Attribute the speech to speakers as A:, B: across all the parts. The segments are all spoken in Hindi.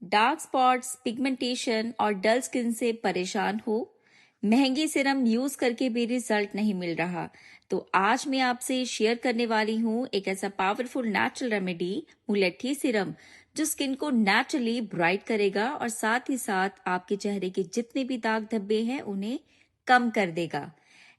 A: डार्क स्पॉट्स, पिगमेंटेशन और डल स्किन से परेशान हो? महंगे सीरम यूज करके भी रिजल्ट नहीं मिल रहा? तो आज मैं आपसे शेयर करने वाली हूँ एक ऐसा पावरफुल नेचुरल रेमेडी, मुलेठी सीरम, जो स्किन को नेचुरली ब्राइट करेगा और साथ ही साथ आपके चेहरे के जितने भी दाग धब्बे हैं उन्हें कम कर देगा।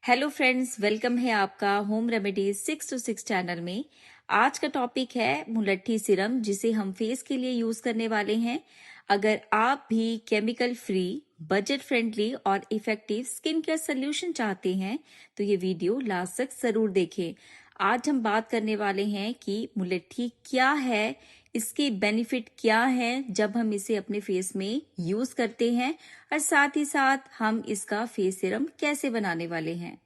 A: हेलो फ्रेंड्स, वेलकम है आपका होम रेमेडीज 6 to 6 चैनल में। आज का टॉपिक है मुलट्ठी सीरम, जिसे हम फेस के लिए यूज करने वाले हैं। अगर आप भी केमिकल फ्री, बजट फ्रेंडली और इफेक्टिव स्किन केयर सोल्यूशन चाहते हैं तो ये वीडियो लास्ट तक जरूर देखें। आज हम बात करने वाले हैं कि मुलट्ठी क्या है, इसके बेनिफिट क्या हैं जब हम इसे अपने फेस में यूज करते हैं, और साथ ही साथ हम इसका फेस सीरम कैसे बनाने वाले हैं।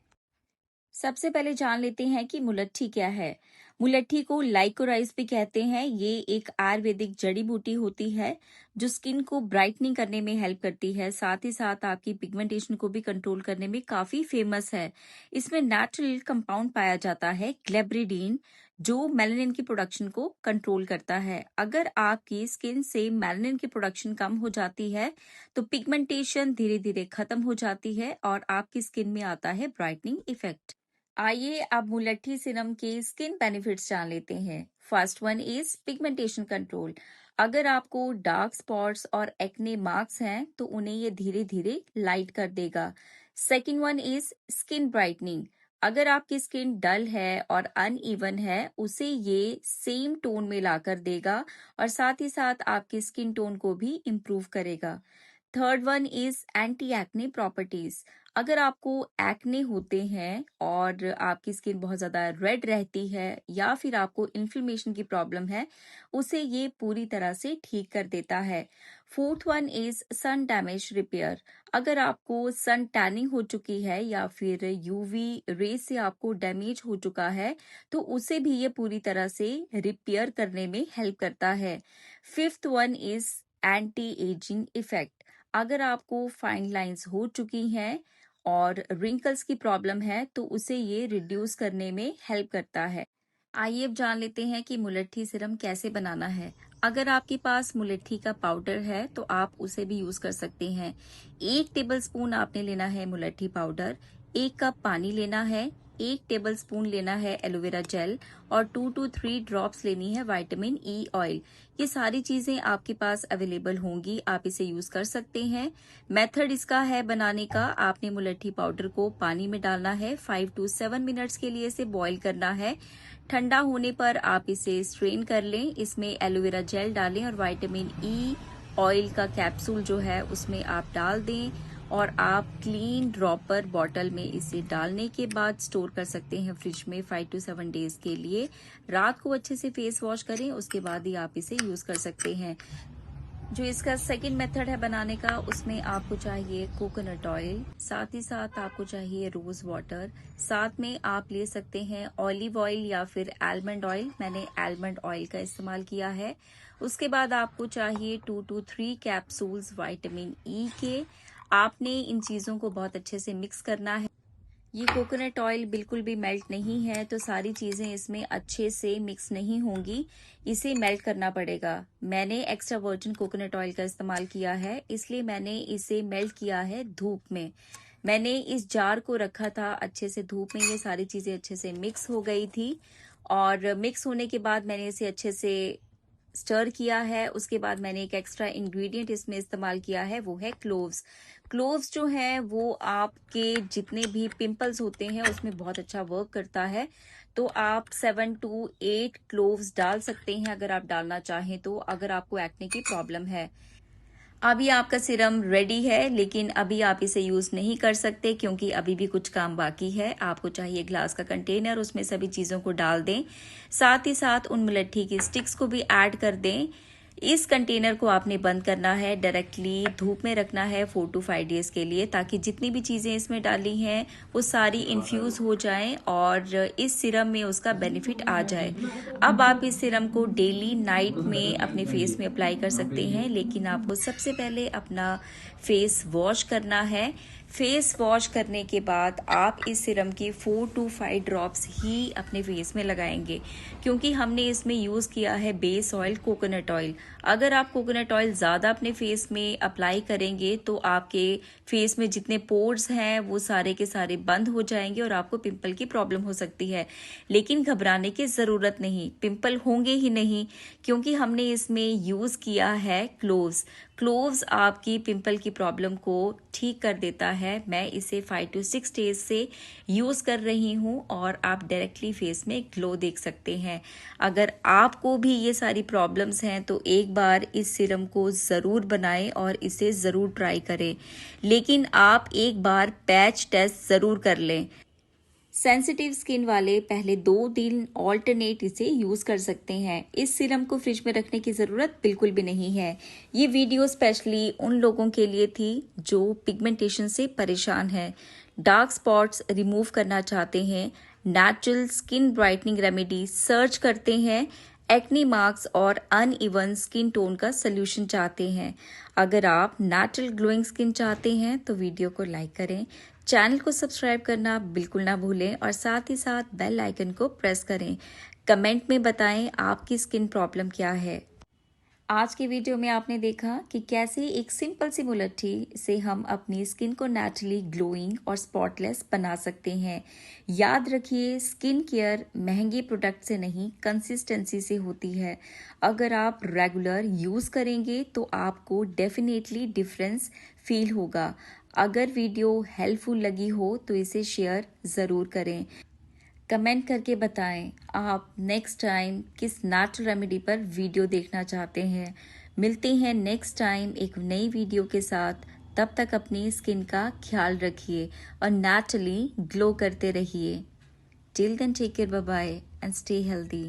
A: सबसे पहले जान लेते हैं कि मुलट्ठी क्या है। मुलट्ठी को लाइकोराइस भी कहते हैं। ये एक आयुर्वेदिक जड़ी बूटी होती है जो स्किन को ब्राइटनिंग करने में हेल्प करती है, साथ ही साथ आपकी पिगमेंटेशन को भी कंट्रोल करने में काफी फेमस है। इसमें नेचुरल कंपाउंड पाया जाता है ग्लेब्रिडीन, जो मेलानिन की प्रोडक्शन को कंट्रोल करता है। अगर आपकी स्किन से मेलानिन की प्रोडक्शन कम हो जाती है तो पिगमेंटेशन धीरे धीरे खत्म हो जाती है और आपकी स्किन में आता है ब्राइटनिंग इफेक्ट। आइए अब मुलट्ठी सीरम के स्किन बेनिफिट्स जान लेते हैं। First one is pigmentation control. अगर आपको डार्क स्पॉट्स और एक्ने मार्क्स हैं तो उन्हें ये धीरे धीरे लाइट कर देगा। Second one is skin brightening. अगर आपकी स्किन डल है और अनइवन है, उसे ये सेम टोन में ला कर देगा और साथ ही साथ आपकी स्किन टोन को भी इम्प्रूव करेगा। Third one is anti acne properties. अगर आपको एक्ने होते हैं और आपकी स्किन बहुत ज्यादा रेड रहती है या फिर आपको इन्फ्लेमेशन की प्रॉब्लम है, उसे ये पूरी तरह से ठीक कर देता है। Fourth one is sun damage repair. अगर आपको सन टैनिंग हो चुकी है या फिर यूवी रे से आपको डैमेज हो चुका है तो उसे भी ये पूरी तरह से रिपेयर करने में हेल्प करता है। Fifth one is anti ageing effect. अगर आपको फाइन लाइंस हो चुकी हैं और रिंकल्स की प्रॉब्लम है तो उसे ये रिड्यूस करने में हेल्प करता है। आइए अब जान लेते हैं कि मुलट्ठी सीरम कैसे बनाना है। अगर आपके पास मुलट्ठी का पाउडर है तो आप उसे भी यूज कर सकते हैं। 1 टेबलस्पून आपने लेना है मुलट्ठी पाउडर, 1 कप पानी लेना है, 1 टेबलस्पून लेना है एलोवेरा जेल और 2 to 3 ड्रॉप्स लेनी है विटामिन ई ऑयल। ये सारी चीजें आपके पास अवेलेबल होंगी, आप इसे यूज कर सकते हैं। मेथड इसका है बनाने का, आपने मुलट्ठी पाउडर को पानी में डालना है, 5 to 7 मिनट्स के लिए इसे बॉईल करना है। ठंडा होने पर आप इसे स्ट्रेन कर लें, इसमें एलोवेरा जेल डालें और विटामिन ई ऑयल का कैप्सूल जो है उसमें आप डाल दें और आप क्लीन ड्रॉपर बॉटल में इसे डालने के बाद स्टोर कर सकते हैं फ्रिज में 5 to 7 डेज के लिए। रात को अच्छे से फेस वॉश करें, उसके बाद ही आप इसे यूज कर सकते हैं। जो इसका सेकंड मेथड है बनाने का, उसमें आपको चाहिए कोकोनट ऑयल, साथ ही साथ आपको चाहिए रोज वाटर, साथ में आप ले सकते हैं ऑलिव ऑयल या फिर आलमंड ऑयल। मैंने आलमंड ऑयल का इस्तेमाल किया है। उसके बाद आपको चाहिए 2 to 3 कैप्सूल्स विटामिन ई के। आपने इन चीजों को बहुत अच्छे से मिक्स करना है। ये कोकोनट ऑयल बिल्कुल भी मेल्ट नहीं है तो सारी चीजें इसमें अच्छे से मिक्स नहीं होंगी, इसे मेल्ट करना पड़ेगा। मैंने एक्स्ट्रा वर्जिन कोकोनट ऑयल का इस्तेमाल किया है, इसलिए मैंने इसे मेल्ट किया है धूप में। मैंने इस जार को रखा था अच्छे से धूप में, ये सारी चीजें अच्छे से मिक्स हो गई थी और मिक्स होने के बाद मैंने इसे अच्छे से स्टर किया है। उसके बाद मैंने एक एक्स्ट्रा इंग्रेडिएंट इसमें इस्तेमाल किया है, वो है क्लोव्स। क्लोव्स जो है वो आपके जितने भी पिंपल्स होते हैं उसमें बहुत अच्छा वर्क करता है, तो आप 7 to 8 क्लोव्स डाल सकते हैं अगर आप डालना चाहें तो, अगर आपको एक्ने की प्रॉब्लम है। अभी आपका सीरम रेडी है, लेकिन अभी आप इसे यूज नहीं कर सकते क्योंकि अभी भी कुछ काम बाकी है। आपको चाहिए ग्लास का कंटेनर, उसमें सभी चीजों को डाल दें, साथ ही साथ उन मुलट्ठी की स्टिक्स को भी ऐड कर दें। इस कंटेनर को आपने बंद करना है, डायरेक्टली धूप में रखना है 4 to 5 डेज के लिए, ताकि जितनी भी चीजें इसमें डाली हैं वो सारी इन्फ्यूज हो जाएं और इस सीरम में उसका बेनिफिट आ जाए। अब आप इस सीरम को डेली नाइट में अपने फेस में अप्लाई कर सकते हैं, लेकिन आपको सबसे पहले अपना फेस वॉश करना है। फेस वॉश करने के बाद आप इस सीरम की 4 to 5 ड्रॉप्स ही अपने फेस में लगाएंगे, क्योंकि हमने इसमें यूज किया है बेस ऑयल कोकोनट ऑयल। अगर आप कोकोनट ऑयल ज़्यादा अपने फेस में अप्लाई करेंगे तो आपके फेस में जितने पोर्स हैं वो सारे के सारे बंद हो जाएंगे और आपको पिंपल की प्रॉब्लम हो सकती है। लेकिन घबराने की ज़रूरत नहीं, पिंपल होंगे ही नहीं, क्योंकि हमने इसमें यूज़ किया है क्लोव्स। क्लोव्स आपकी पिंपल की प्रॉब्लम को ठीक कर देता है। मैं इसे 5 to 6 डेज से यूज़ कर रही हूँ और आप डायरेक्टली फेस में ग्लो देख सकते हैं। अगर आपको भी ये सारी प्रॉब्लम्स हैं तो एक बार इस सीरम को ज़रूर बनाएं और इसे ज़रूर ट्राई करें। लेकिन आप एक बार पैच टेस्ट ज़रूर कर लें। सेंसिटिव स्किन वाले पहले 2 दिन ऑल्टरनेट इसे यूज कर सकते हैं। इस सीरम को फ्रिज में रखने की जरूरत बिल्कुल भी नहीं है। ये वीडियो स्पेशली उन लोगों के लिए थी जो पिगमेंटेशन से परेशान है, डार्क स्पॉट्स रिमूव करना चाहते हैं, natural skin brightening remedy search करते हैं, एक्ने मार्क्स और अनइवन स्किन टोन का सोल्यूशन चाहते हैं। अगर आप नेचुरल ग्लोइंग स्किन चाहते हैं तो वीडियो को लाइक करें, चैनल को सब्सक्राइब करना बिल्कुल ना भूलें और साथ ही साथ बेल आइकन को प्रेस करें। कमेंट में बताएं आपकी स्किन प्रॉब्लम क्या है। आज के वीडियो में आपने देखा कि कैसे एक सिंपल सी मुलट्ठी से हम अपनी स्किन को नेचुरली ग्लोइंग और स्पॉटलेस बना सकते हैं। याद रखिए, स्किन केयर महंगे प्रोडक्ट से नहीं, कंसिस्टेंसी से होती है। अगर आप रेगुलर यूज़ करेंगे तो आपको डेफिनेटली डिफरेंस फील होगा। अगर वीडियो हेल्पफुल लगी हो तो इसे शेयर ज़रूर करें। कमेंट करके बताएं आप नेक्स्ट टाइम किस नेचुरल रेमेडी पर वीडियो देखना चाहते हैं। मिलते हैं नेक्स्ट टाइम एक नई वीडियो के साथ। तब तक अपनी स्किन का ख्याल रखिए और नेचुरली ग्लो करते रहिए। Till then take care, bye bye and stay healthy.